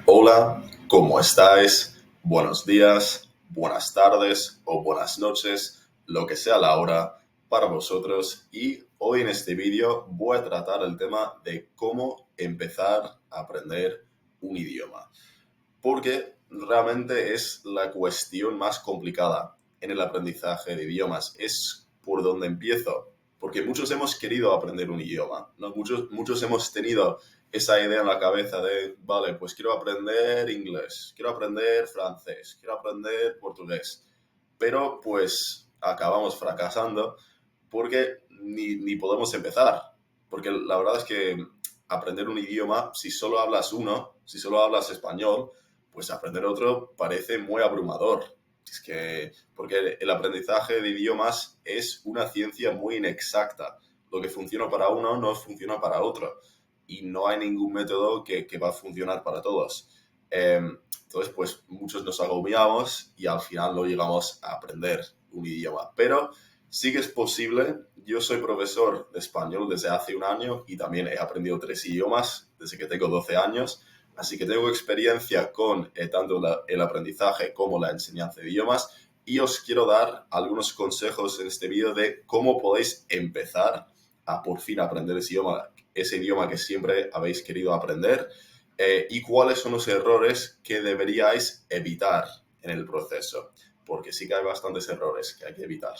Hola, ¿cómo estáis? Buenos días, buenas tardes o buenas noches, lo que sea la hora para vosotros. Y hoy en este vídeo voy a tratar el tema de cómo empezar a aprender un idioma. Porque realmente es la cuestión más complicada en el aprendizaje de idiomas. Es por donde empiezo. Porque muchos hemos querido aprender un idioma, ¿no? Muchos hemos tenido esa idea en la cabeza de, vale, pues quiero aprender inglés, quiero aprender francés, quiero aprender portugués. Pero pues acabamos fracasando porque ni podemos empezar. Porque la verdad es que aprender un idioma, si solo hablas uno, si solo hablas español, pues aprender otro parece muy abrumador. Es que, porque el aprendizaje de idiomas es una ciencia muy inexacta. Lo que funciona para uno no funciona para otro. Y no hay ningún método que va a funcionar para todos. Entonces, pues muchos nos agobiamos y al final no llegamos a aprender un idioma. Pero sí que es posible. Yo soy profesor de español desde hace un año y también he aprendido 3 idiomas desde que tengo 12 años. Así que tengo experiencia con tanto el aprendizaje como la enseñanza de idiomas y os quiero dar algunos consejos en este vídeo de cómo podéis empezar a por fin aprender ese idioma que siempre habéis querido aprender y cuáles son los errores que deberíais evitar en el proceso, porque sí que hay bastantes errores que hay que evitar.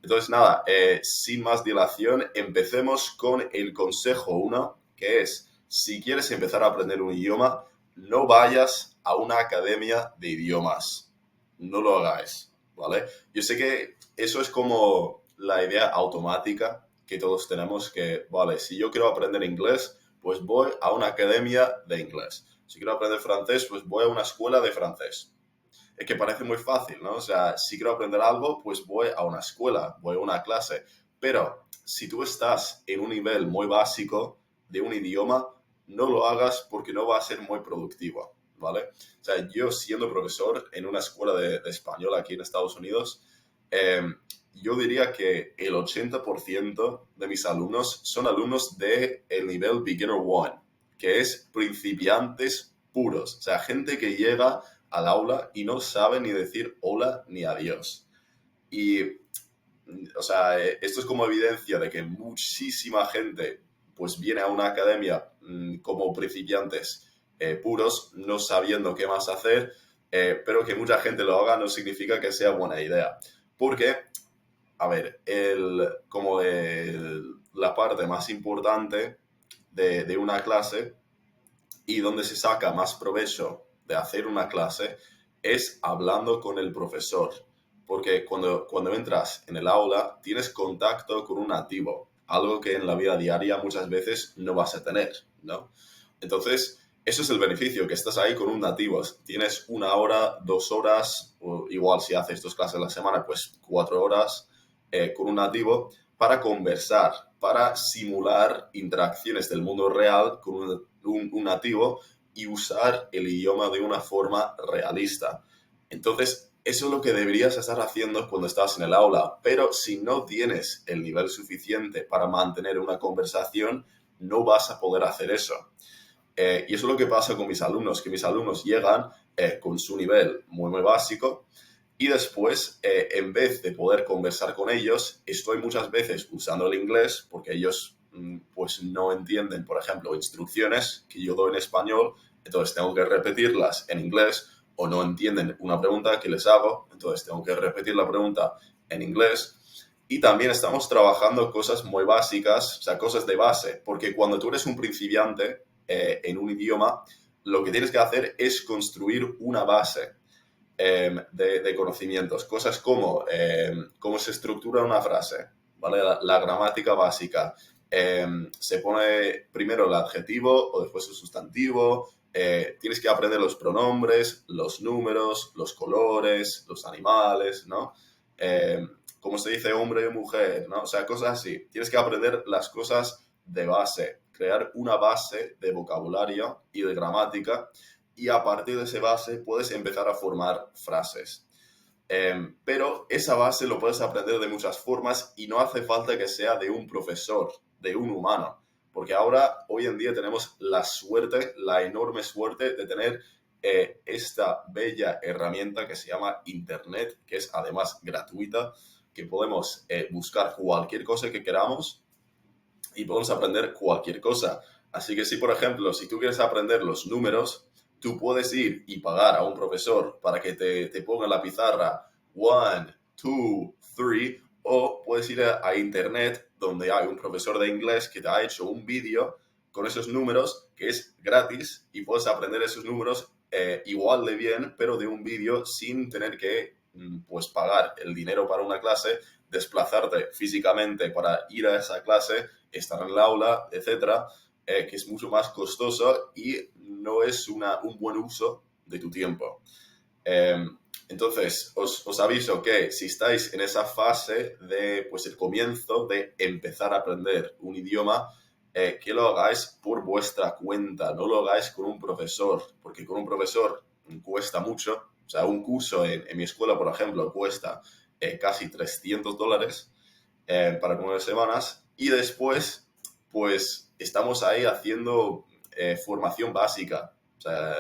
Entonces, nada, sin más dilación, empecemos con el consejo 1, que es, si quieres empezar a aprender un idioma, no vayas a una academia de idiomas. No lo hagáis, ¿vale? Yo sé que eso es como la idea automática que todos tenemos, que, vale, si yo quiero aprender inglés, pues voy a una academia de inglés. Si quiero aprender francés, pues voy a una escuela de francés. Es que parece muy fácil, ¿no? O sea, si quiero aprender algo, pues voy a una escuela, voy a una clase. Pero si tú estás en un nivel muy básico de un idioma, no lo hagas porque no va a ser muy productivo, ¿vale? O sea, yo siendo profesor en una escuela de español aquí en Estados Unidos, eh, yo diría que el 80% de mis alumnos son alumnos del nivel Beginner 1, que es principiantes puros. O sea, gente que llega al aula y no sabe ni decir hola ni adiós. Y, o sea, esto es como evidencia de que muchísima gente pues viene a una academia como principiantes puros, no sabiendo qué más hacer, pero que mucha gente lo haga no significa que sea buena idea. Porque, a ver, la parte más importante de una clase y donde se saca más provecho de hacer una clase es hablando con el profesor. Porque cuando entras en el aula tienes contacto con un nativo, algo que en la vida diaria muchas veces no vas a tener, ¿no? Entonces, eso es el beneficio, que estás ahí con un nativo. Tienes 1 hora, 2 horas, o igual si haces 2 clases a la semana, pues 4 horas con un nativo para conversar, para simular interacciones del mundo real con un nativo y usar el idioma de una forma realista. Entonces, eso es lo que deberías estar haciendo cuando estás en el aula, pero si no tienes el nivel suficiente para mantener una conversación, no vas a poder hacer eso. Y eso es lo que pasa con mis alumnos, que mis alumnos llegan con su nivel muy básico y después, en vez de poder conversar con ellos, estoy muchas veces usando el inglés porque ellos pues no entienden, por ejemplo, instrucciones que yo doy en español, entonces tengo que repetirlas en inglés, o no entienden una pregunta que les hago, entonces tengo que repetir la pregunta en inglés. Y también estamos trabajando cosas muy básicas, o sea, cosas de base, porque cuando tú eres un principiante en un idioma, lo que tienes que hacer es construir una base de conocimientos, cosas como cómo se estructura una frase, ¿vale? La gramática básica. Se pone primero el adjetivo o después el sustantivo. Tienes que aprender los pronombres, los números, los colores, los animales, ¿no? Cómo se dice hombre y mujer, ¿no? O sea, cosas así. Tienes que aprender las cosas de base, crear una base de vocabulario y de gramática y a partir de esa base puedes empezar a formar frases. Pero esa base lo puedes aprender de muchas formas y no hace falta que sea de un profesor, de un humano. Porque ahora, hoy en día, tenemos la suerte, la enorme suerte de tener esta bella herramienta que se llama Internet, que es además gratuita, que podemos buscar cualquier cosa que queramos y podemos aprender cualquier cosa. Así que si, por ejemplo, si tú quieres aprender los números, tú puedes ir y pagar a un profesor para que te ponga en la pizarra 1, 2, 3, o puedes ir a internet donde hay un profesor de inglés que te ha hecho un vídeo con esos números que es gratis y puedes aprender esos números igual de bien, pero de un vídeo sin tener que pues pagar el dinero para una clase, desplazarte físicamente para ir a esa clase, estar en el aula, etcétera, que es mucho más costoso y no es un buen uso de tu tiempo. Entonces, os aviso que si estáis en esa fase de, pues, el comienzo de empezar a aprender un idioma, que lo hagáis por vuestra cuenta, no lo hagáis con un profesor, porque con un profesor cuesta mucho. O sea, un curso en mi escuela, por ejemplo, cuesta casi $300 para 9 semanas y después, pues, estamos ahí haciendo formación básica. O sea,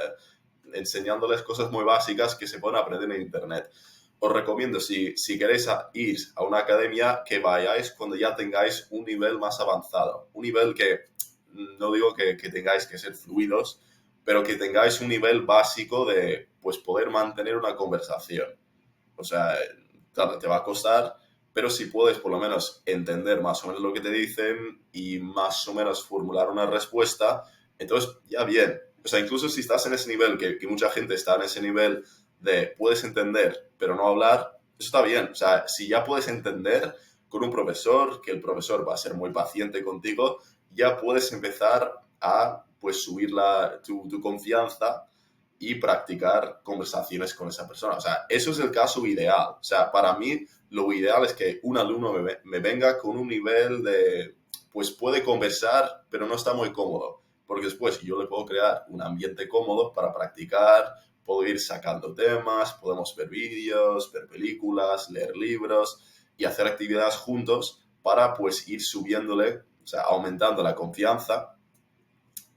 enseñándoles cosas muy básicas que se pueden aprender en Internet. Os recomiendo, si queréis ir a una academia, que vayáis cuando ya tengáis un nivel más avanzado. Un nivel que, no digo que tengáis que ser fluidos, pero que tengáis un nivel básico de, pues, poder mantener una conversación. O sea, claro, te va a costar, pero si puedes por lo menos entender más o menos lo que te dicen y más o menos formular una respuesta, entonces ya bien. O sea, incluso si estás en ese nivel, que mucha gente está en ese nivel de puedes entender, pero no hablar, eso está bien. O sea, si ya puedes entender con un profesor, que el profesor va a ser muy paciente contigo, ya puedes empezar a, pues, subir tu confianza y practicar conversaciones con esa persona. O sea, eso es el caso ideal. O sea, para mí lo ideal es que un alumno me venga con un nivel de, pues, puede conversar, pero no está muy cómodo. Porque después yo le puedo crear un ambiente cómodo para practicar, puedo ir sacando temas, podemos ver vídeos, ver películas, leer libros y hacer actividades juntos para, pues, ir subiéndole, o sea, aumentando la confianza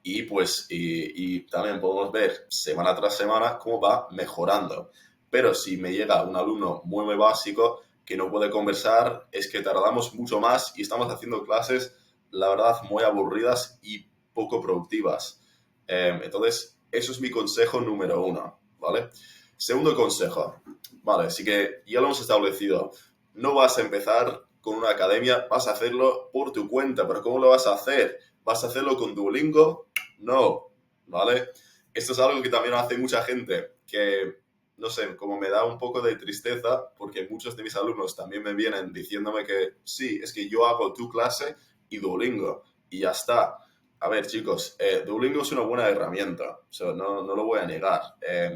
y, pues, y también podemos ver semana tras semana cómo va mejorando. Pero si me llega un alumno muy, muy básico que no puede conversar, es que tardamos mucho más y estamos haciendo clases, la verdad, muy aburridas y poco productivas. Entonces, eso es mi consejo número 1, ¿vale? Segundo consejo, vale, así que ya lo hemos establecido. No vas a empezar con una academia, vas a hacerlo por tu cuenta, pero ¿cómo lo vas a hacer? ¿Vas a hacerlo con Duolingo? No, ¿vale? Esto es algo que también hace mucha gente, que, no sé, como me da un poco de tristeza, porque muchos de mis alumnos también me vienen diciéndome que sí, es que yo hago tu clase y Duolingo, y ya está. A ver, chicos, Duolingo es una buena herramienta, o sea, no lo voy a negar.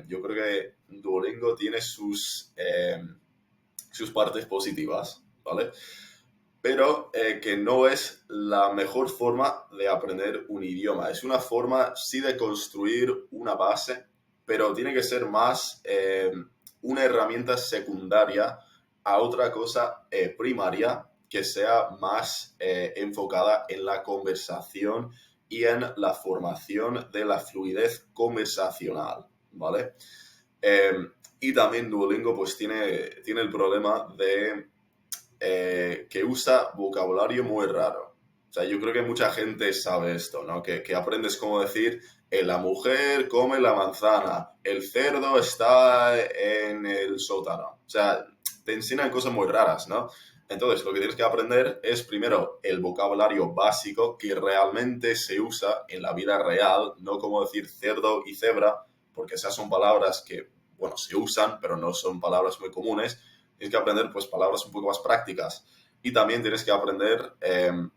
Yo creo que Duolingo tiene sus partes positivas, ¿vale? Pero que no es la mejor forma de aprender un idioma. Es una forma, sí, de construir una base, pero tiene que ser más una herramienta secundaria a otra cosa primaria que sea más enfocada en la conversación y en la formación de la fluidez conversacional, ¿vale? Eh, y también Duolingo pues tiene el problema de que usa vocabulario muy raro. O sea, yo creo que mucha gente sabe esto, ¿no? Que aprendes cómo decir, la mujer come la manzana, el cerdo está en el sótano. O sea, te enseñan cosas muy raras, ¿no? Entonces, lo que tienes que aprender es primero el vocabulario básico que realmente se usa en la vida real, no como decir cerdo y cebra, porque esas son palabras que, bueno, se usan, pero no son palabras muy comunes. Tienes que aprender, pues, palabras un poco más prácticas. Y también tienes que aprender, o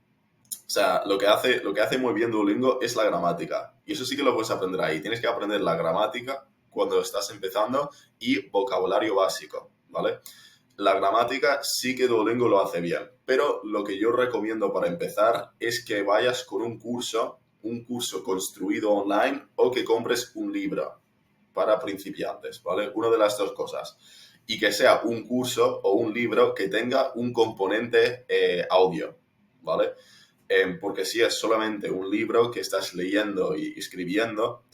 sea, lo que hace muy bien Duolingo es la gramática. Y eso sí que lo puedes aprender ahí. Tienes que aprender la gramática cuando estás empezando y vocabulario básico, ¿vale? La gramática sí que Duolingo lo hace bien. Pero lo que yo recomiendo para empezar es que vayas con un curso construido online, o que compres un libro para principiantes, ¿vale? Una de las dos cosas. Y que sea un curso o un libro que tenga un componente audio, ¿vale? porque si es solamente un libro que estás leyendo y escribiendo,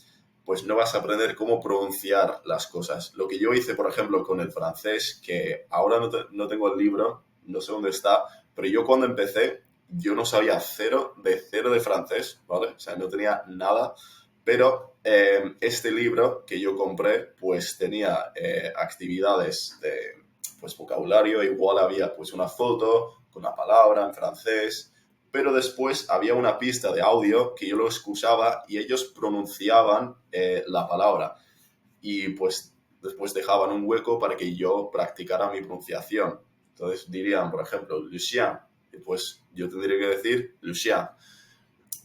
pues no vas a aprender cómo pronunciar las cosas. Lo que yo hice, por ejemplo, con el francés, que ahora no tengo el libro, no sé dónde está, pero yo cuando empecé, yo no sabía cero de francés, ¿vale? O sea, no tenía nada, pero este libro que yo compré, pues tenía actividades de pues, vocabulario, igual había pues una foto con una palabra en francés, pero después había una pista de audio que yo lo escuchaba y ellos pronunciaban la palabra y pues después dejaban un hueco para que yo practicara mi pronunciación. Entonces dirían, por ejemplo, Lucien, y pues yo tendría que decir Lucien.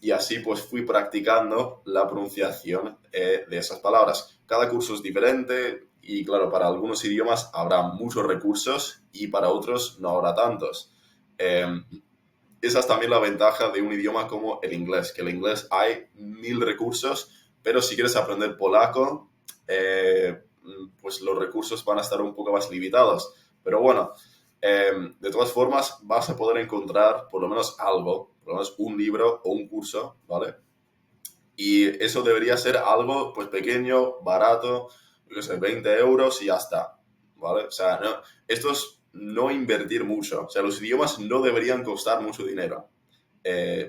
Y así pues fui practicando la pronunciación de esas palabras. Cada curso es diferente y claro, para algunos idiomas habrá muchos recursos y para otros no habrá tantos. Esa es también la ventaja de un idioma como el inglés, que el inglés hay 1000 recursos, pero si quieres aprender polaco, pues los recursos van a estar un poco más limitados. Pero bueno, de todas formas vas a poder encontrar por lo menos algo, por lo menos un libro o un curso, ¿vale? Y eso debería ser algo pues pequeño, barato, yo qué sé, 20 euros y ya está, ¿vale? O sea, no, esto es no invertir mucho. O sea, los idiomas no deberían costar mucho dinero,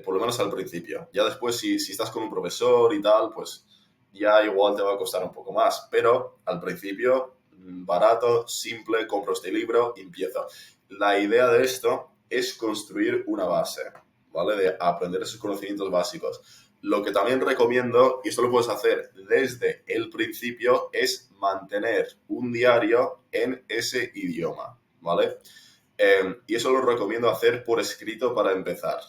por lo menos al principio. Ya después, si estás con un profesor y tal, pues ya igual te va a costar un poco más. Pero al principio, barato, simple, compro este libro y empiezo. La idea de esto es construir una base, ¿vale? De aprender esos conocimientos básicos. Lo que también recomiendo, y esto lo puedes hacer desde el principio, es mantener un diario en ese idioma, ¿vale? Y eso lo recomiendo hacer por escrito para empezar.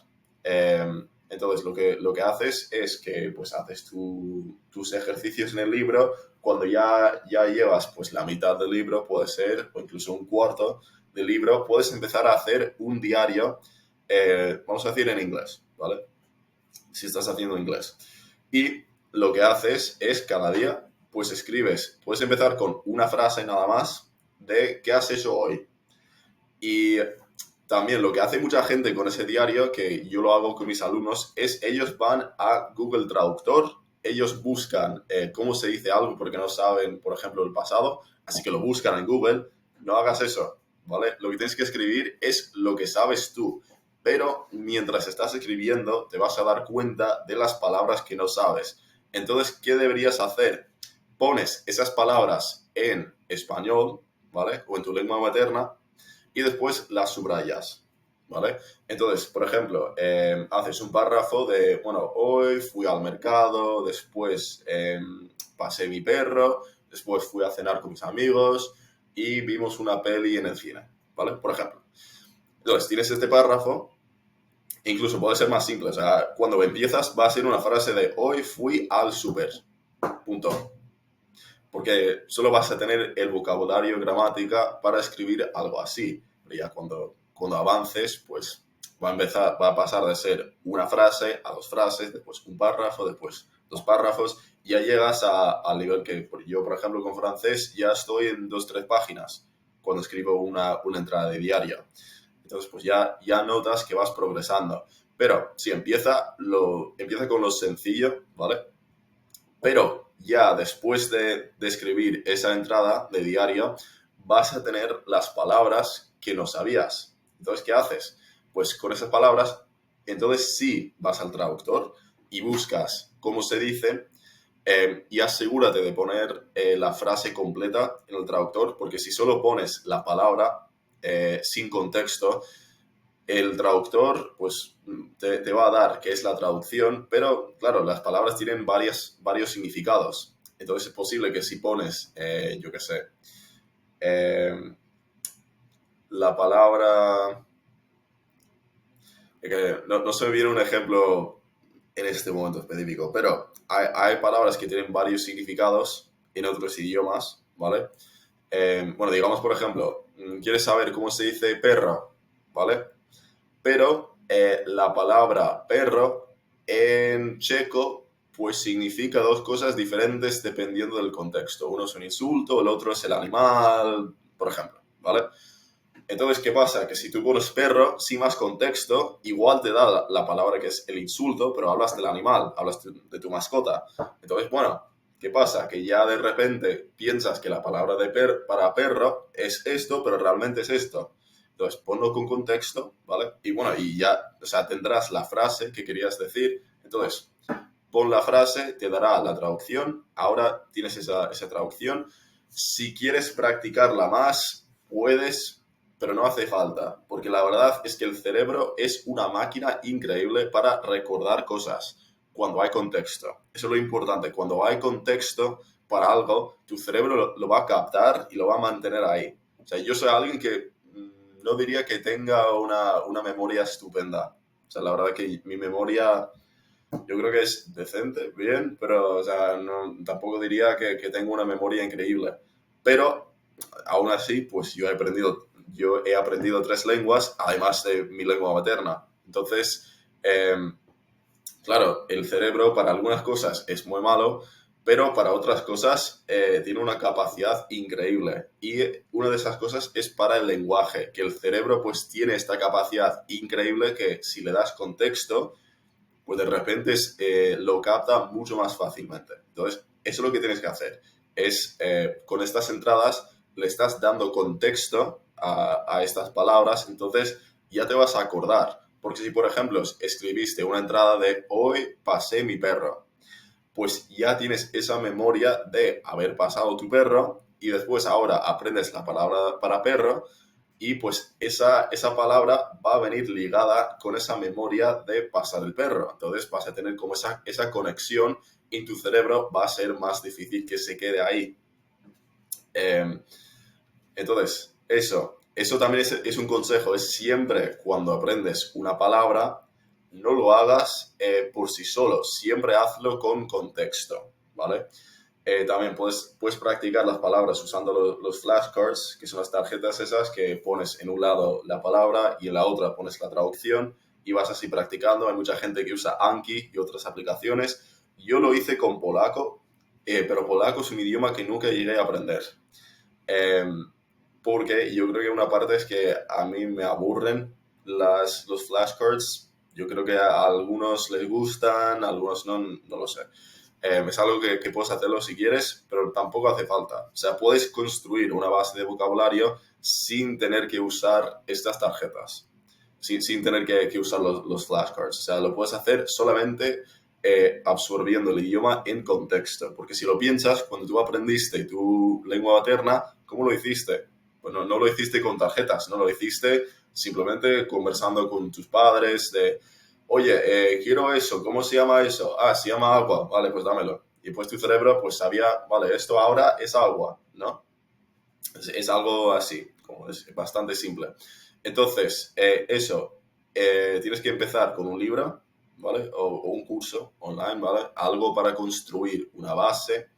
Entonces, lo que haces es que pues, haces tus ejercicios en el libro. Cuando ya llevas pues, la mitad del libro, puede ser, o incluso un cuarto del libro, puedes empezar a hacer un diario, vamos a decir en inglés, ¿vale? Si estás haciendo inglés. Y lo que haces es cada día, pues escribes, puedes empezar con una frase nada más de qué has hecho hoy. Y también lo que hace mucha gente con ese diario, que yo lo hago con mis alumnos, es ellos van a Google Traductor, ellos buscan cómo se dice algo porque no saben, por ejemplo, el pasado, así que lo buscan en Google. No hagas eso, ¿vale? Lo que tienes que escribir es lo que sabes tú, pero mientras estás escribiendo te vas a dar cuenta de las palabras que no sabes. Entonces, ¿qué deberías hacer? Pones esas palabras en español, ¿vale? O en tu lengua materna y después las subrayas, ¿vale? Entonces, por ejemplo, haces un párrafo de, bueno, hoy fui al mercado, después pasé mi perro, después fui a cenar con mis amigos y vimos una peli en el cine, ¿vale? Por ejemplo. Entonces, tienes este párrafo, incluso puede ser más simple, o sea, cuando empiezas va a ser una frase de hoy fui al súper, punto. Porque solo vas a tener el vocabulario gramática para escribir algo así. Pero ya cuando avances, pues va a pasar de ser una frase a dos frases, después un párrafo, después dos párrafos, y ya llegas al nivel que yo, por ejemplo, con francés ya estoy en 2 o 3 páginas cuando escribo una entrada de diario. Entonces, pues ya notas que vas progresando. Pero si empieza con lo sencillo, ¿vale? Pero ya después de escribir esa entrada de diario, vas a tener las palabras que no sabías. Entonces, ¿qué haces? Pues con esas palabras, entonces sí vas al traductor y buscas cómo se dice y asegúrate de poner la frase completa en el traductor, porque si solo pones la palabra sin contexto, el traductor pues te va a dar qué es la traducción, pero claro, las palabras tienen varios significados. Entonces es posible que si pones, yo qué sé, la palabra... que no se me viene un ejemplo en este momento específico, pero hay palabras que tienen varios significados en otros idiomas, ¿vale? Bueno, digamos, por ejemplo, ¿quieres saber cómo se dice perro? ¿Vale? Pero la palabra perro en checo pues significa dos cosas diferentes dependiendo del contexto. Uno es un insulto, el otro es el animal, por ejemplo, ¿vale? Entonces, ¿qué pasa? Que si tú pones perro, sin más contexto, igual te da la palabra que es el insulto, pero hablas del animal, hablas de tu mascota. Entonces, bueno, ¿qué pasa? Que ya de repente piensas que la palabra para perro es esto, pero realmente es esto. Entonces, ponlo con contexto, ¿vale? Y bueno, y ya, o sea, tendrás la frase que querías decir. Entonces, pon la frase, te dará la traducción. Ahora tienes esa traducción. Si quieres practicarla más, puedes, pero no hace falta, porque la verdad es que el cerebro es una máquina increíble para recordar cosas cuando hay contexto. Eso es lo importante. Cuando hay contexto para algo, tu cerebro lo va a captar y lo va a mantener ahí. O sea, yo soy alguien que no diría que tenga una memoria estupenda. O sea, la verdad que mi memoria yo creo que es decente, bien, pero o sea, tampoco diría que tengo una memoria increíble. Pero aún así, pues yo he aprendido 3 lenguas, además de mi lengua materna. Entonces, claro, el cerebro para algunas cosas es muy malo, pero para otras cosas tiene una capacidad increíble. Y una de esas cosas es para el lenguaje, que el cerebro pues tiene esta capacidad increíble que si le das contexto, pues de repente lo capta mucho más fácilmente. Entonces, eso es lo que tienes que hacer. Es, con estas entradas, le estás dando contexto a estas palabras, entonces ya te vas a acordar. Porque si, por ejemplo, escribiste una entrada de hoy pasé mi perro, pues ya tienes esa memoria de haber pasado tu perro y después ahora aprendes la palabra para perro y pues esa palabra va a venir ligada con esa memoria de pasar el perro. Entonces vas a tener como esa conexión y en tu cerebro va a ser más difícil que se quede ahí. Eh, entonces, eso también es un consejo, es siempre cuando aprendes una palabra, no lo hagas por sí solo, siempre hazlo con contexto, ¿vale? También puedes practicar las palabras usando los flashcards, que son las tarjetas esas que pones en un lado la palabra y en la otra pones la traducción y vas así practicando. Hay mucha gente que usa Anki y otras aplicaciones. Yo lo hice con polaco, pero polaco es un idioma que nunca llegué a aprender. Eh, Porque yo creo que una parte es que a mí me aburren los flashcards. Yo creo que a algunos les gustan, a algunos no lo sé. Es algo que puedes hacerlo si quieres, pero tampoco hace falta. O sea, puedes construir una base de vocabulario sin tener que usar estas tarjetas, sin tener que usar los flashcards. O sea, lo puedes hacer solamente absorbiendo el idioma en contexto. Porque si lo piensas, cuando tú aprendiste tu lengua materna, ¿cómo lo hiciste? Bueno, no lo hiciste con tarjetas, no lo hiciste simplemente conversando con tus padres de, oye, quiero eso, ¿cómo se llama eso? Ah, se llama agua, vale, pues dámelo. Y pues tu cerebro pues sabía, vale, esto ahora es agua, ¿no? Es algo así, como es bastante simple. Entonces, tienes que empezar con un libro, ¿vale? O un curso online, ¿vale? Algo para construir una base,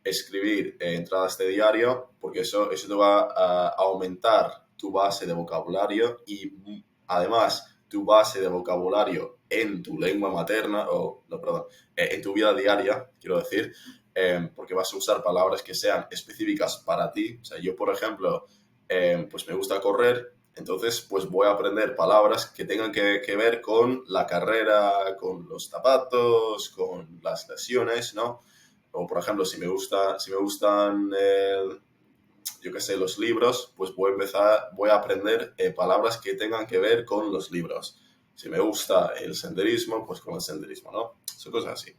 escribir entradas de diario, porque eso te va a aumentar tu base de vocabulario y además tu base de vocabulario en tu lengua materna, o no, perdón, en tu vida diaria, quiero decir, porque vas a usar palabras que sean específicas para ti. O sea, yo, por ejemplo, pues me gusta correr, entonces pues voy a aprender palabras que tengan que ver con la carrera, con los zapatos, con las lesiones, ¿no? O, por ejemplo, si me gustan, yo qué sé, los libros, pues voy a aprender palabras que tengan que ver con los libros. Si me gusta el senderismo, pues con el senderismo, ¿no? Son cosas así.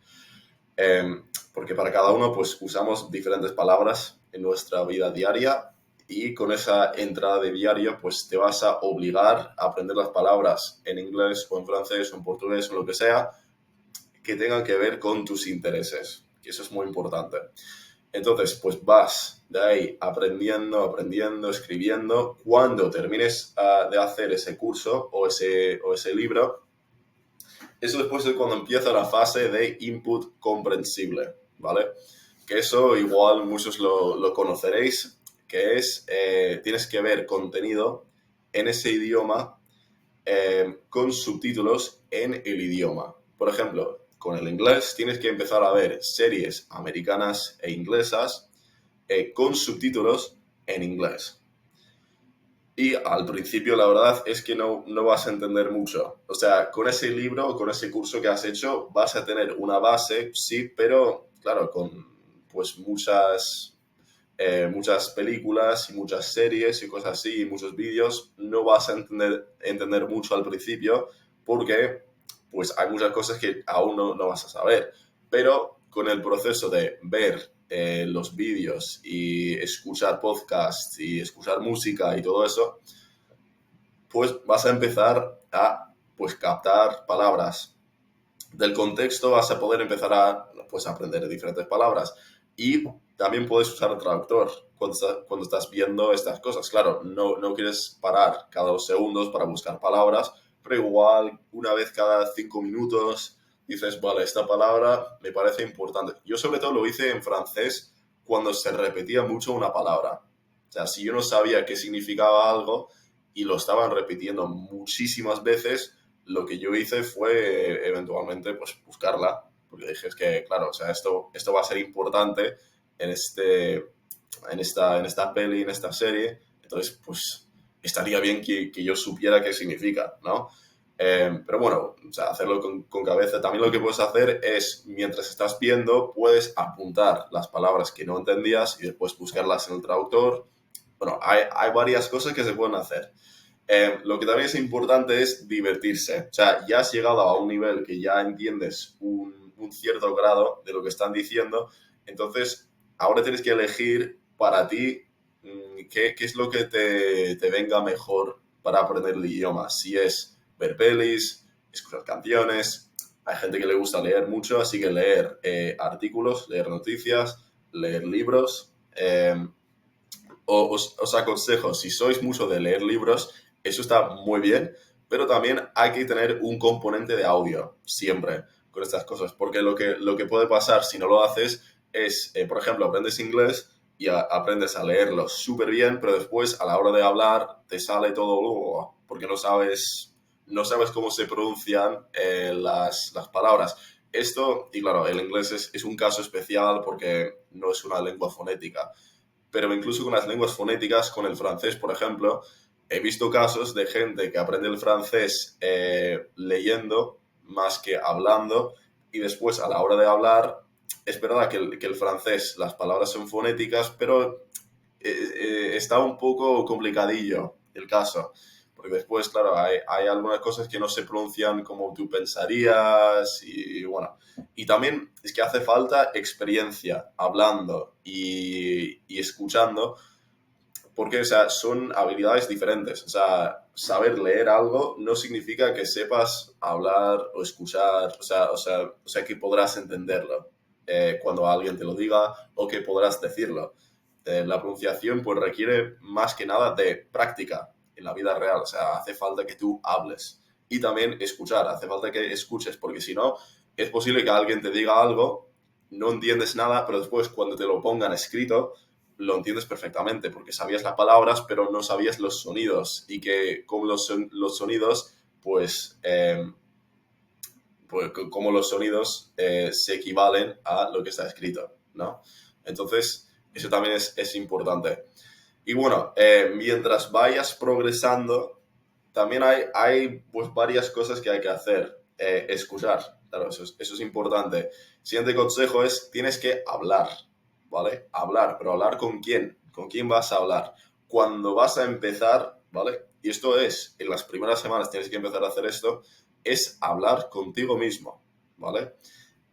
Porque para cada uno pues usamos diferentes palabras en nuestra vida diaria y con esa entrada de diario pues te vas a obligar a aprender las palabras en inglés o en francés o en portugués o lo que sea que tengan que ver con tus intereses, que eso es muy importante. Entonces pues vas de ahí aprendiendo, escribiendo. Cuando termines de hacer ese curso o ese libro, eso después es cuando empieza la fase de input comprensible, ¿vale? Que eso igual muchos lo conoceréis, que es, tienes que ver contenido en ese idioma con subtítulos en el idioma. Por ejemplo, con el inglés tienes que empezar a ver series americanas e inglesas con subtítulos en inglés. Y al principio la verdad es que no vas a entender mucho. O sea, con ese libro, con ese curso que has hecho, vas a tener una base, sí, pero claro, con pues muchas películas y muchas series y cosas así, y muchos vídeos, no vas a entender mucho al principio porque pues hay muchas cosas que aún no vas a saber. Pero con el proceso de ver los vídeos y escuchar podcasts y escuchar música y todo eso, pues vas a empezar a pues captar palabras del contexto, vas a poder empezar a pues, aprender diferentes palabras. Y también puedes usar el traductor cuando estás viendo estas cosas. Claro, no quieres parar cada 2 segundos para buscar palabras, pero igual una vez cada 5 minutos dices, vale, esta palabra me parece importante. Yo sobre todo lo hice en francés cuando se repetía mucho una palabra. O sea, si yo no sabía qué significaba algo y lo estaban repitiendo muchísimas veces, lo que yo hice fue eventualmente pues buscarla, porque dije, es que, claro, o sea, esto va a ser importante en, en esta peli, en esta serie, entonces, pues estaría bien que yo supiera qué significa, ¿no? Pero bueno, o sea, hacerlo con cabeza. También lo que puedes hacer es, mientras estás viendo, puedes apuntar las palabras que no entendías y después buscarlas en el traductor. Bueno, hay varias cosas que se pueden hacer. Lo que también es importante es divertirse. O sea, ya has llegado a un nivel que ya entiendes un cierto grado de lo que están diciendo, entonces ahora tienes que elegir para ti qué es lo que te venga mejor para aprender el idioma. Si es ver pelis, escuchar canciones. Hay gente que le gusta leer mucho, así que leer artículos, leer noticias, leer libros. Os aconsejo, si sois mucho de leer libros, eso está muy bien, pero también hay que tener un componente de audio siempre con estas cosas, porque lo que puede pasar si no lo haces es, por ejemplo, aprendes inglés y aprendes a leerlo súper bien, pero después a la hora de hablar te sale todo porque no sabes cómo se pronuncian las palabras. Esto, y claro, el inglés es un caso especial porque no es una lengua fonética, pero incluso con las lenguas fonéticas, con el francés, por ejemplo, he visto casos de gente que aprende el francés leyendo más que hablando y después a la hora de hablar, es verdad que el francés, las palabras son fonéticas, pero está un poco complicadillo el caso. Porque después, claro, hay algunas cosas que no se pronuncian como tú pensarías y bueno. Y también es que hace falta experiencia hablando y escuchando porque, o sea, son habilidades diferentes. O sea, saber leer algo no significa que sepas hablar o escuchar, o sea que podrás entenderlo cuando alguien te lo diga o que podrás decirlo. La pronunciación pues requiere más que nada de práctica en la vida real. O sea, hace falta que tú hables. Y también escuchar, hace falta que escuches, porque si no, es posible que alguien te diga algo, no entiendes nada, pero después cuando te lo pongan escrito, lo entiendes perfectamente, porque sabías las palabras, pero no sabías los sonidos, y que como los sonidos, pues como los sonidos se equivalen a lo que está escrito, ¿no? Entonces, eso también es importante. Y bueno, mientras vayas progresando, también hay pues varias cosas que hay que hacer. Escuchar, claro, eso es importante. Siguiente consejo es, tienes que hablar, ¿vale? Hablar, pero ¿hablar con quién? ¿Con quién vas a hablar? Cuando vas a empezar, ¿vale? Y esto es, en las primeras semanas tienes que empezar a hacer esto, es hablar contigo mismo, ¿vale?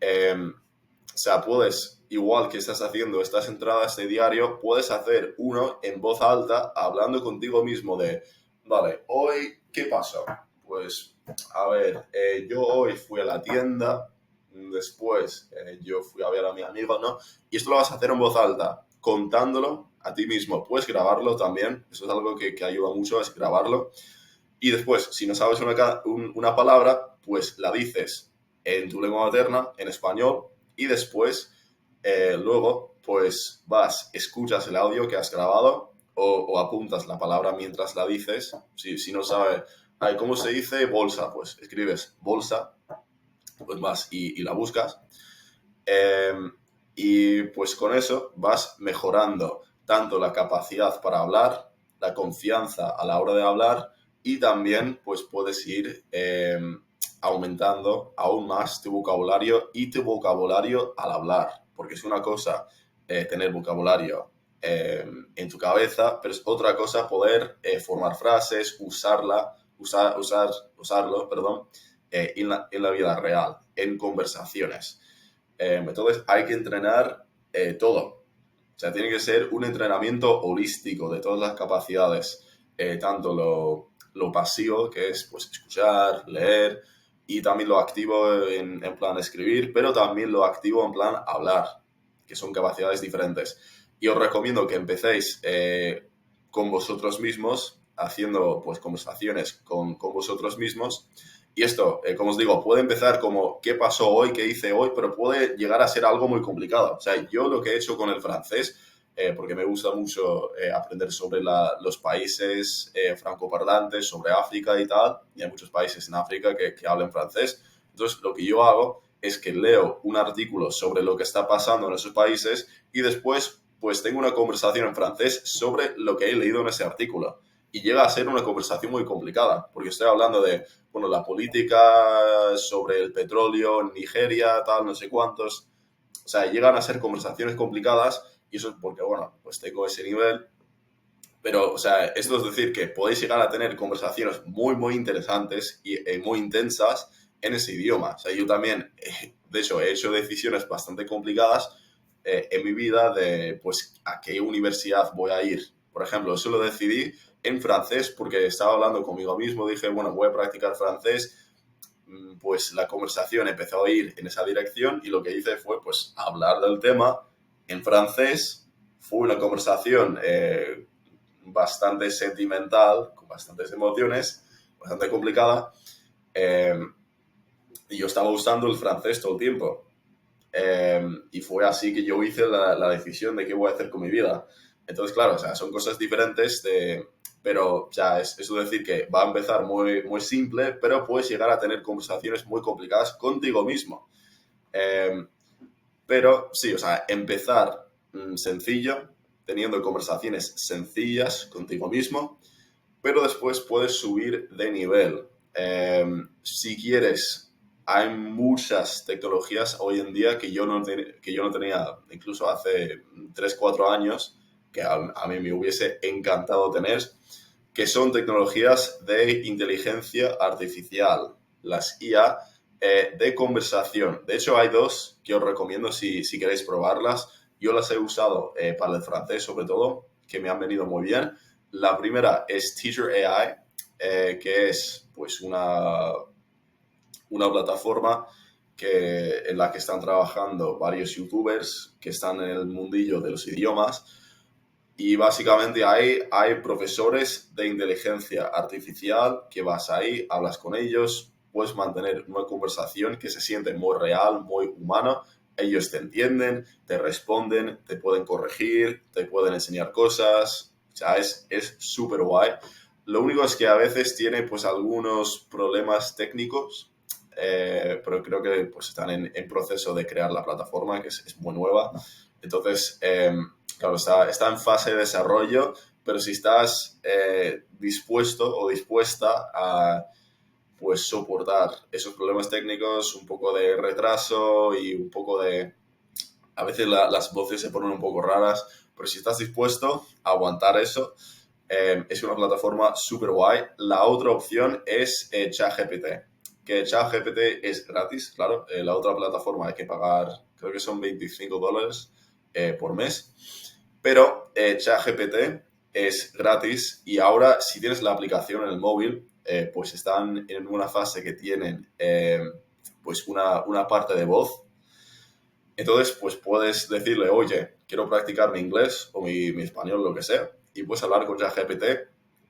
O sea, puedes, igual que estás haciendo estas entradas de diario, puedes hacer uno en voz alta, hablando contigo mismo de, vale, hoy, ¿qué pasó? Pues, a ver, yo hoy fui a la tienda, después yo fui a ver a mi amigo, ¿no? Y esto lo vas a hacer en voz alta, contándolo a ti mismo. Puedes grabarlo también, eso es algo que ayuda mucho, es grabarlo. Y después, si no sabes una palabra, pues la dices en tu lengua materna, en español, y después, luego, pues vas, escuchas el audio que has grabado o apuntas la palabra mientras la dices. Si no sabes, ay, ¿cómo se dice bolsa? Pues escribes bolsa, pues vas y la buscas. Eh, y pues con eso vas mejorando tanto la capacidad para hablar, la confianza a la hora de hablar y también pues puedes ir aumentando aún más tu vocabulario y tu vocabulario al hablar, porque es una cosa tener vocabulario en tu cabeza, pero es otra cosa poder formar frases, usarlo, perdón, en la vida real, en conversaciones. Entonces hay que entrenar todo. O sea, tiene que ser un entrenamiento holístico de todas las capacidades, tanto lo pasivo, que es pues escuchar, leer, y también lo activo en plan escribir, pero también lo activo en plan hablar, que son capacidades diferentes. Y os recomiendo que empecéis con vosotros mismos, haciendo pues conversaciones con vosotros mismos. Y esto, como os digo, puede empezar como qué pasó hoy, qué hice hoy, pero puede llegar a ser algo muy complicado. O sea, yo lo que he hecho con el francés, porque me gusta mucho aprender sobre los países francoparlantes, sobre África y tal, y hay muchos países en África que hablan francés. Entonces, lo que yo hago es que leo un artículo sobre lo que está pasando en esos países y después pues tengo una conversación en francés sobre lo que he leído en ese artículo. Y llega a ser una conversación muy complicada, porque estoy hablando de, bueno, la política sobre el petróleo en Nigeria, tal, no sé cuántos. O sea, llegan a ser conversaciones complicadas y eso es porque, bueno, pues tengo ese nivel. Pero, o sea, esto es decir que podéis llegar a tener conversaciones muy, muy interesantes y muy intensas en ese idioma. O sea, yo también, de hecho, he hecho decisiones bastante complicadas en mi vida de, pues, a qué universidad voy a ir. Por ejemplo, eso lo decidí en francés porque estaba hablando conmigo mismo, dije, bueno, voy a practicar francés, pues la conversación empezó a ir en esa dirección y lo que hice fue, pues, hablar del tema en francés. Fue una conversación bastante sentimental, con bastantes emociones, bastante complicada, eh, y yo estaba usando el francés todo el tiempo. Y fue así que yo hice la decisión de qué voy a hacer con mi vida. Entonces, claro, o sea, son cosas diferentes, pero ya es eso decir que va a empezar muy, muy simple, pero puedes llegar a tener conversaciones muy complicadas contigo mismo. Eh, pero sí, o sea, empezar sencillo, teniendo conversaciones sencillas contigo mismo, pero después puedes subir de nivel. Si quieres, hay muchas tecnologías hoy en día que yo no tenía incluso hace 3 4 años, que a mí me hubiese encantado tener, que son tecnologías de inteligencia artificial, las IA de conversación. De hecho, hay dos que os recomiendo si queréis probarlas. Yo las he usado para el francés, sobre todo, que me han venido muy bien. La primera es Teacher AI, que es pues una plataforma en la que están trabajando varios youtubers que están en el mundillo de los idiomas y básicamente hay profesores de inteligencia artificial que vas ahí, hablas con ellos, puedes mantener una conversación que se siente muy real, muy humana. Ellos te entienden, te responden, te pueden corregir, te pueden enseñar cosas. O sea, es súper guay. Lo único es que a veces tiene pues algunos problemas técnicos, pero creo que pues están en proceso de crear la plataforma, que es muy nueva. Entonces, claro, está en fase de desarrollo, pero si estás dispuesto o dispuesta a pues soportar esos problemas técnicos, un poco de retraso y un poco de... A veces las voces se ponen un poco raras, pero si estás dispuesto a aguantar eso, es una plataforma súper guay. La otra opción es ChatGPT, que ChatGPT es gratis, claro. La otra plataforma hay que pagar, creo que son $25 por mes, pero ChatGPT es gratis y ahora si tienes la aplicación en el móvil, pues están en una fase que tienen pues una parte de voz. Entonces, pues puedes decirle, oye, quiero practicar mi inglés o mi español, lo que sea, y puedes hablar con ChatGPT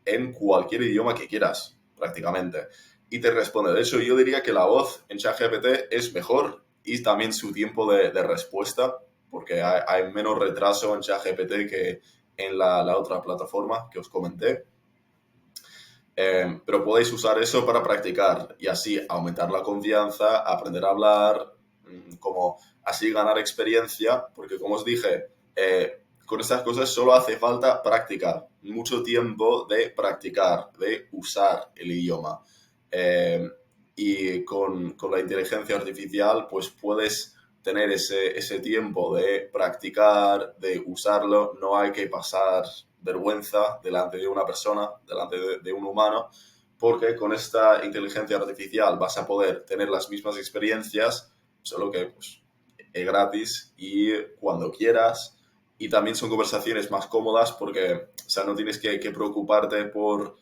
en cualquier idioma que quieras, prácticamente. Y te responde. De hecho, yo diría que la voz en ChatGPT es mejor y también su tiempo de respuesta, porque hay menos retraso en ChatGPT que en la otra plataforma que os comenté. Pero podéis usar eso para practicar y así aumentar la confianza, aprender a hablar, como así ganar experiencia, porque como os dije, con estas cosas solo hace falta practicar, mucho tiempo de practicar, de usar el idioma. Y con la inteligencia artificial, pues puedes tener ese tiempo de practicar, de usarlo. No hay que pasar vergüenza delante de una persona, delante de un humano, porque con esta inteligencia artificial vas a poder tener las mismas experiencias, solo que pues, es gratis y cuando quieras. Y también son conversaciones más cómodas porque, o sea, no tienes que preocuparte por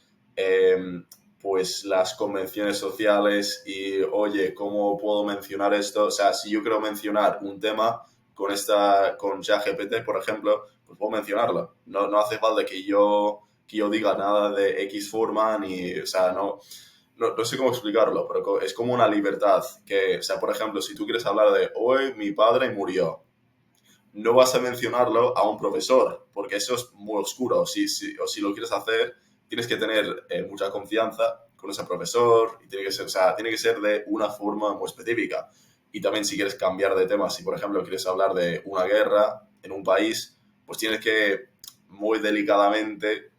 pues las convenciones sociales y, oye, ¿cómo puedo mencionar esto? O sea, si yo quiero mencionar un tema con ChatGPT, por ejemplo, pues puedo mencionarlo. No hace falta que yo diga nada de X forma, ni, o sea, no sé cómo explicarlo, pero es como una libertad que, o sea, por ejemplo, si tú quieres hablar de hoy mi padre murió, no vas a mencionarlo a un profesor, porque eso es muy oscuro. O si lo quieres hacer, tienes que tener mucha confianza con ese profesor y tiene que ser de una forma muy específica. Y también si quieres cambiar de tema, si por ejemplo quieres hablar de una guerra en un país, pues tienes que muy delicadamente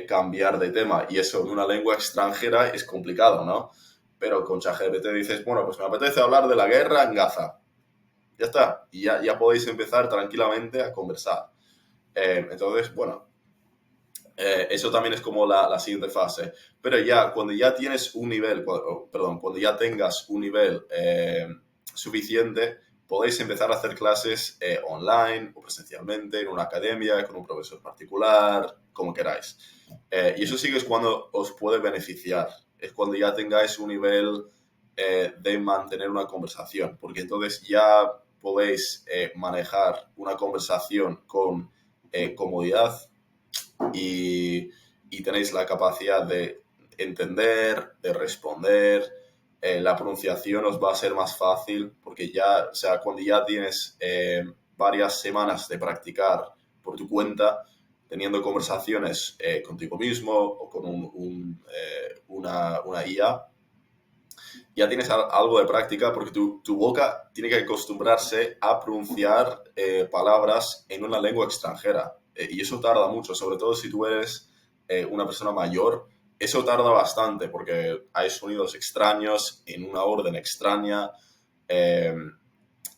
cambiar de tema. Y eso en una lengua extranjera es complicado, ¿no? Pero con ChatGPT dices, bueno, pues me apetece hablar de la guerra en Gaza. Ya está. Y ya podéis empezar tranquilamente a conversar. Entonces, bueno, eso también es como la siguiente fase. Pero ya, cuando ya tienes un nivel, cuando ya tengas un nivel suficiente, podéis empezar a hacer clases online o presencialmente, en una academia, con un profesor particular, como queráis. Y eso sí que es cuando os puede beneficiar. Es cuando ya tengáis un nivel de mantener una conversación, porque entonces ya podéis manejar una conversación con comodidad y, y tenéis la capacidad de entender, de responder. La pronunciación os va a ser más fácil porque ya, o sea, cuando ya tienes varias semanas de practicar por tu cuenta, teniendo conversaciones contigo mismo o con una IA, ya tienes algo de práctica porque tu boca tiene que acostumbrarse a pronunciar palabras en una lengua extranjera. Y eso tarda mucho, sobre todo si tú eres una persona mayor. Eso tarda bastante porque hay sonidos extraños en una orden extraña. eh,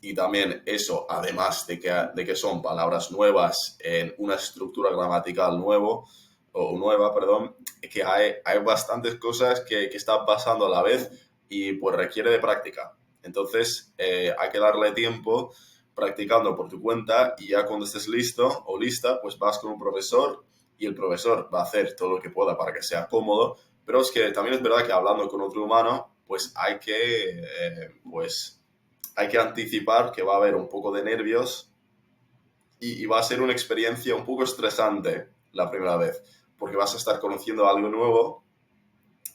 y también eso, además de que son palabras nuevas en una estructura gramatical nueva, perdón, que hay bastantes cosas que están pasando a la vez y pues requiere de práctica. Entonces hay que darle tiempo practicando por tu cuenta y ya cuando estés listo o lista, pues vas con un profesor y el profesor va a hacer todo lo que pueda para que sea cómodo, pero es que también es verdad que hablando con otro humano, pues hay que anticipar que va a haber un poco de nervios y va a ser una experiencia un poco estresante la primera vez, porque vas a estar conociendo algo nuevo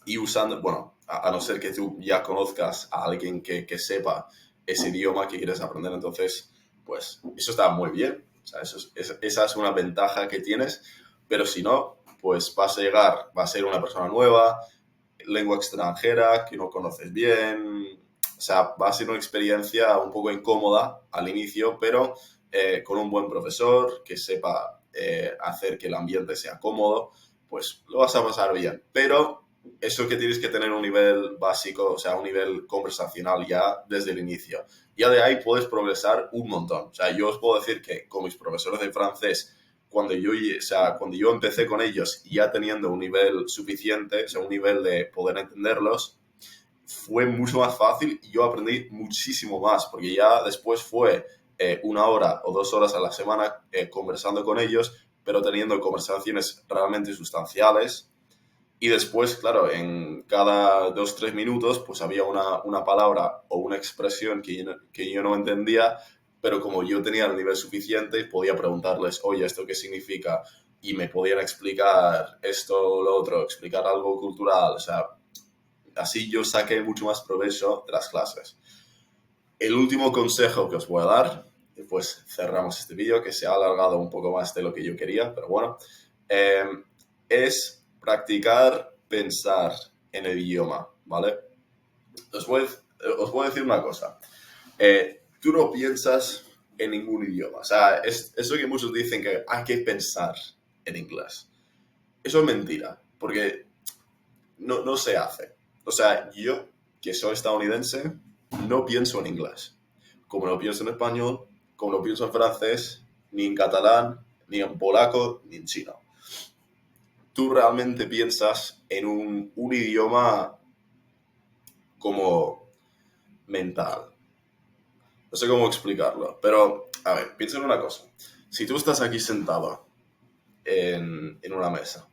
y usando, bueno, a no ser que tú ya conozcas a alguien que sepa ese idioma que quieres aprender, entonces, pues eso está muy bien. O sea, esa es una ventaja que tienes, pero si no, pues vas a llegar, va a ser una persona nueva, lengua extranjera que no conoces bien. O sea, va a ser una experiencia un poco incómoda al inicio, pero con un buen profesor que sepa hacer que el ambiente sea cómodo, pues lo vas a pasar bien. Pero eso que tienes que tener un nivel básico, o sea, un nivel conversacional ya desde el inicio. Ya de ahí puedes progresar un montón. O sea, yo os puedo decir que con mis profesores de francés cuando yo empecé con ellos ya teniendo un nivel suficiente, o sea, un nivel de poder entenderlos, fue mucho más fácil y yo aprendí muchísimo más, porque ya después fue 1 hora o 2 horas a la semana conversando con ellos, pero teniendo conversaciones realmente sustanciales. Y después, claro, en cada 2 o 3 minutos, pues había una palabra o una expresión que yo no entendía, pero como yo tenía el nivel suficiente, podía preguntarles, oye, ¿esto qué significa? Y me podían explicar esto o lo otro, explicar algo cultural. O sea, así yo saqué mucho más provecho de las clases. El último consejo que os voy a dar, después cerramos este vídeo, que se ha alargado un poco más de lo que yo quería, pero bueno, eh, es practicar pensar en el idioma, ¿vale? Os voy a decir una cosa. Tú no piensas en ningún idioma. O sea, es eso que muchos dicen que hay que pensar en inglés. Eso es mentira, porque no se hace. O sea, yo, que soy estadounidense, no pienso en inglés. Como no pienso en español, como no pienso en francés, ni en catalán, ni en polaco, ni en chino. Tú realmente piensas en un idioma como mental. No sé cómo explicarlo, pero a ver, piensa en una cosa. Si tú estás aquí sentado en una mesa,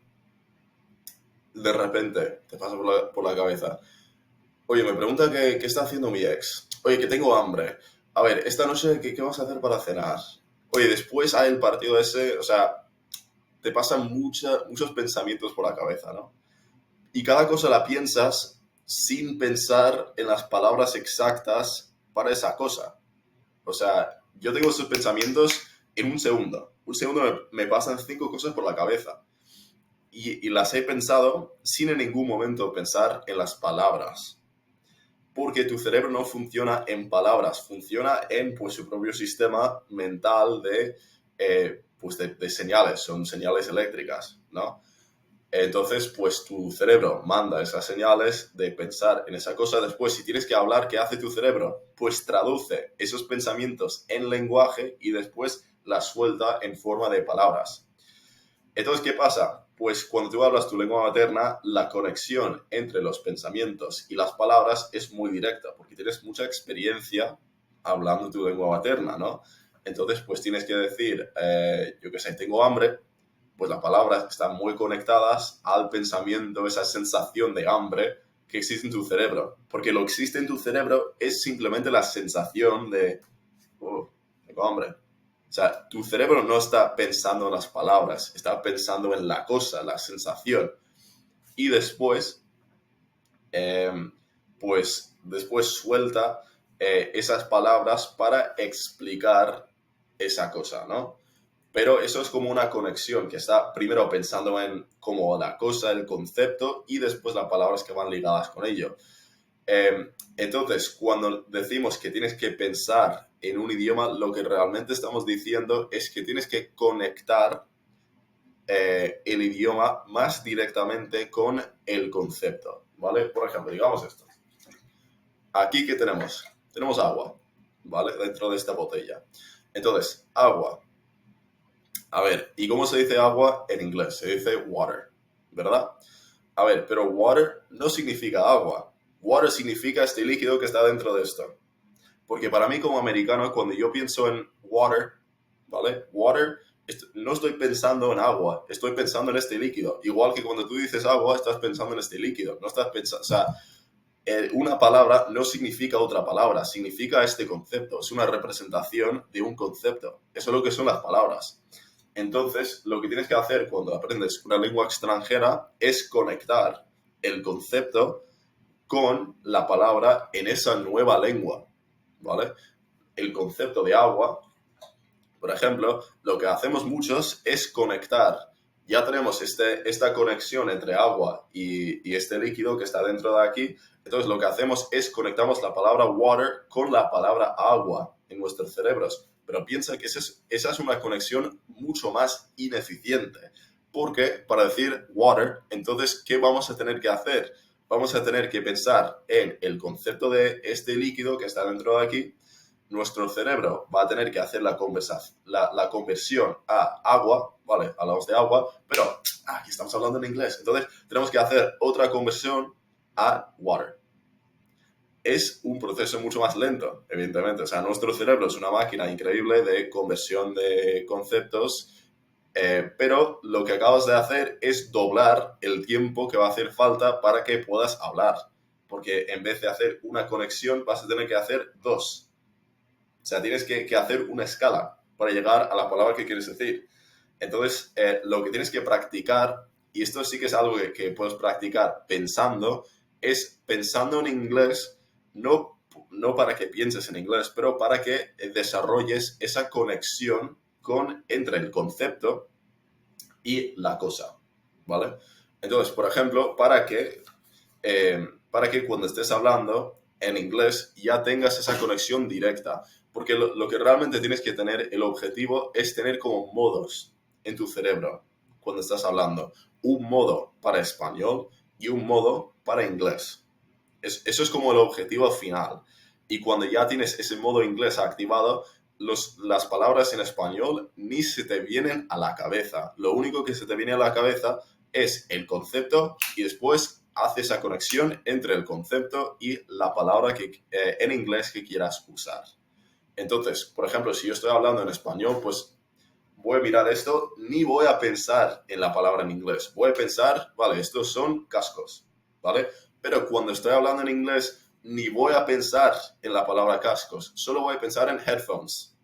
de repente te pasa por la cabeza, oye, me pregunta qué está haciendo mi ex. Oye, que tengo hambre. A ver, esta noche, ¿qué vas a hacer para cenar? Oye, después hay el partido ese, o sea, te pasan muchos pensamientos por la cabeza, ¿no? Y cada cosa la piensas sin pensar en las palabras exactas para esa cosa. O sea, yo tengo esos pensamientos en un segundo. Un segundo me pasan 5 cosas por la cabeza. Y las he pensado sin en ningún momento pensar en las palabras. Porque tu cerebro no funciona en palabras, funciona en pues, su propio sistema mental de señales, son señales eléctricas, ¿no? Entonces, pues tu cerebro manda esas señales de pensar en esa cosa. Después, si tienes que hablar, ¿qué hace tu cerebro? Pues traduce esos pensamientos en lenguaje y después las suelta en forma de palabras. Entonces, ¿qué pasa? Pues cuando tú hablas tu lengua materna, la conexión entre los pensamientos y las palabras es muy directa, porque tienes mucha experiencia hablando tu lengua materna, ¿no? Entonces, pues tienes que decir, yo qué sé, tengo hambre, pues las palabras están muy conectadas al pensamiento, esa sensación de hambre que existe en tu cerebro. Porque lo que existe en tu cerebro es simplemente la sensación de, oh, tengo hambre. O sea, tu cerebro no está pensando en las palabras, está pensando en la cosa, la sensación. Y después, eh, pues después suelta esas palabras para explicar esa cosa, ¿no? Pero eso es como una conexión que está primero pensando en como la cosa, el concepto y después las palabras que van ligadas con ello. Entonces, cuando decimos que tienes que pensar en un idioma, lo que realmente estamos diciendo es que tienes que conectar el idioma más directamente con el concepto, ¿vale? Por ejemplo, digamos esto. Aquí, ¿qué tenemos? Tenemos agua, ¿vale? Dentro de esta botella. Entonces, agua. A ver, ¿y cómo se dice agua en inglés? Se dice water, ¿verdad? A ver, pero water no significa agua. Water significa este líquido que está dentro de esto. Porque para mí como americano, cuando yo pienso en water, ¿vale? Water, no estoy pensando en agua, estoy pensando en este líquido. Igual que cuando tú dices agua, estás pensando en este líquido. No estás pensando, o sea, una palabra no significa otra palabra, significa este concepto. Es una representación de un concepto. Eso es lo que son las palabras. Entonces, lo que tienes que hacer cuando aprendes una lengua extranjera es conectar el concepto con la palabra en esa nueva lengua, ¿vale? El concepto de agua, por ejemplo, lo que hacemos muchos es conectar. Ya tenemos esta conexión entre agua y este líquido que está dentro de aquí. Entonces, lo que hacemos es conectamos la palabra water con la palabra agua en nuestros cerebros. Pero piensa que esa es una conexión mucho más ineficiente. Porque para decir water, entonces, ¿qué vamos a tener que hacer? Vamos a tener que pensar en el concepto de este líquido que está dentro de aquí. Nuestro cerebro va a tener que hacer la conversión a agua, ¿vale? Hablamos de agua, pero aquí estamos hablando en inglés. Entonces, tenemos que hacer otra conversión a water. Es un proceso mucho más lento, evidentemente. O sea, nuestro cerebro es una máquina increíble de conversión de conceptos, pero lo que acabas de hacer es doblar el tiempo que va a hacer falta para que puedas hablar. Porque en vez de hacer una conexión, vas a tener que hacer dos. O sea, tienes que hacer una escala para llegar a la palabra que quieres decir. Entonces, lo que tienes que practicar, y esto sí que es algo que puedes practicar pensando, es pensando en inglés, no para que pienses en inglés, pero para que desarrolles esa conexión entre el concepto y la cosa, ¿vale? Entonces, por ejemplo, para que cuando estés hablando en inglés ya tengas esa conexión directa. Porque lo que realmente tienes que tener, el objetivo es tener como modos en tu cerebro cuando estás hablando. Un modo para español y un modo para inglés. Eso es como el objetivo final. Y cuando ya tienes ese modo inglés activado, las palabras en español ni se te vienen a la cabeza. Lo único que se te viene a la cabeza es el concepto y después haces esa conexión entre el concepto y la palabra en inglés que quieras usar. Entonces, por ejemplo, si yo estoy hablando en español, pues voy a mirar esto, ni voy a pensar en la palabra en inglés. Voy a pensar, vale, estos son cascos, ¿vale? Pero cuando estoy hablando en inglés, ni voy a pensar en la palabra cascos, solo voy a pensar en headphones,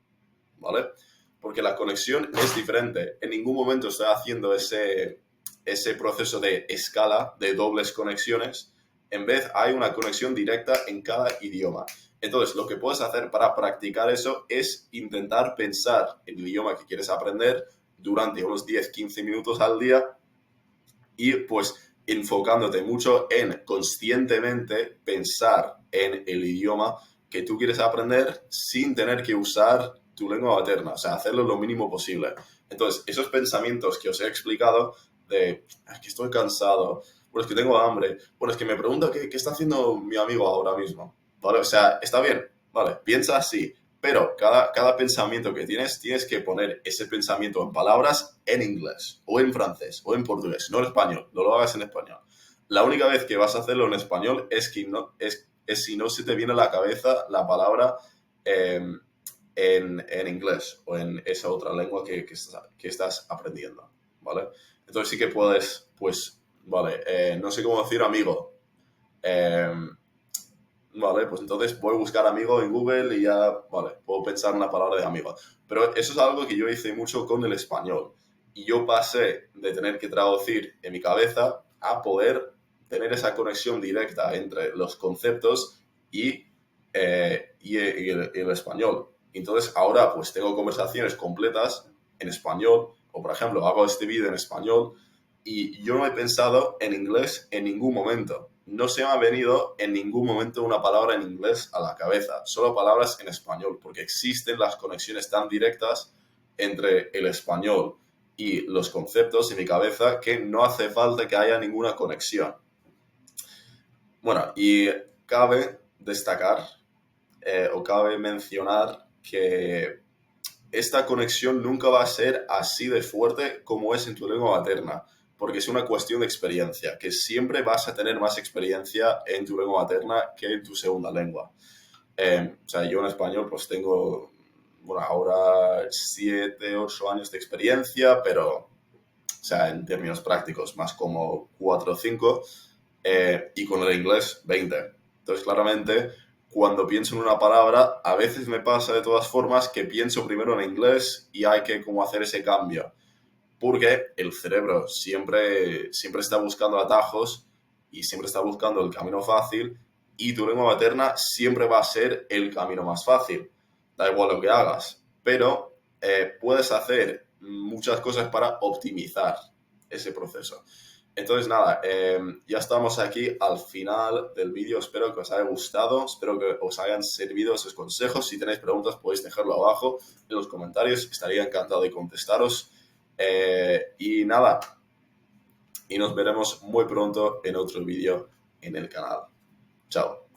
¿vale? Porque la conexión es diferente. En ningún momento estoy haciendo ese proceso de escala, de dobles conexiones. En vez, hay una conexión directa en cada idioma. Entonces, lo que puedes hacer para practicar eso es intentar pensar en el idioma que quieres aprender durante unos 10-15 minutos al día y pues enfocándote mucho en conscientemente pensar en el idioma que tú quieres aprender sin tener que usar tu lengua materna, o sea, hacerlo lo mínimo posible. Entonces, esos pensamientos que os he explicado de, es que estoy cansado, bueno, es que tengo hambre, bueno, es que me pregunto qué está haciendo mi amigo ahora mismo, ¿vale? O sea, está bien, ¿vale? Piensa así, pero cada pensamiento que tienes que poner ese pensamiento en palabras en inglés, o en francés, o en portugués, no en español, no lo hagas en español. La única vez que vas a hacerlo en español es si no se te viene a la cabeza la palabra eh, en inglés o en esa otra lengua que estás aprendiendo, ¿vale? Entonces sí que puedes, pues, vale, no sé cómo decir amigo. Eh, Vale, pues entonces voy a buscar amigo en Google y ya, vale, puedo pensar en la palabra de amigo. Pero eso es algo que yo hice mucho con el español. Y yo pasé de tener que traducir en mi cabeza a poder tener esa conexión directa entre los conceptos y el español. Entonces ahora pues tengo conversaciones completas en español, o por ejemplo hago este vídeo en español y yo no he pensado en inglés en ningún momento. No se me ha venido en ningún momento una palabra en inglés a la cabeza, solo palabras en español, porque existen las conexiones tan directas entre el español y los conceptos en mi cabeza que no hace falta que haya ninguna conexión. Bueno, y cabe destacar o cabe mencionar que esta conexión nunca va a ser así de fuerte como es en tu lengua materna, porque es una cuestión de experiencia, que siempre vas a tener más experiencia en tu lengua materna que en tu segunda lengua. O sea, yo en español pues tengo, bueno, ahora 7, 8 años de experiencia, pero, o sea, en términos prácticos, más como 4 o 5, y con el inglés 20. Entonces, claramente, cuando pienso en una palabra, a veces me pasa de todas formas que pienso primero en inglés y hay que como hacer ese cambio, porque el cerebro siempre está buscando atajos y siempre está buscando el camino fácil y tu lengua materna siempre va a ser el camino más fácil. Da igual lo que hagas, pero puedes hacer muchas cosas para optimizar ese proceso. Entonces, nada, ya estamos aquí al final del vídeo. Espero que os haya gustado, espero que os hayan servido esos consejos. Si tenéis preguntas, podéis dejarlo abajo en los comentarios. Estaría encantado de contestaros. Y nada, y nos veremos muy pronto en otro vídeo en el canal. Chao.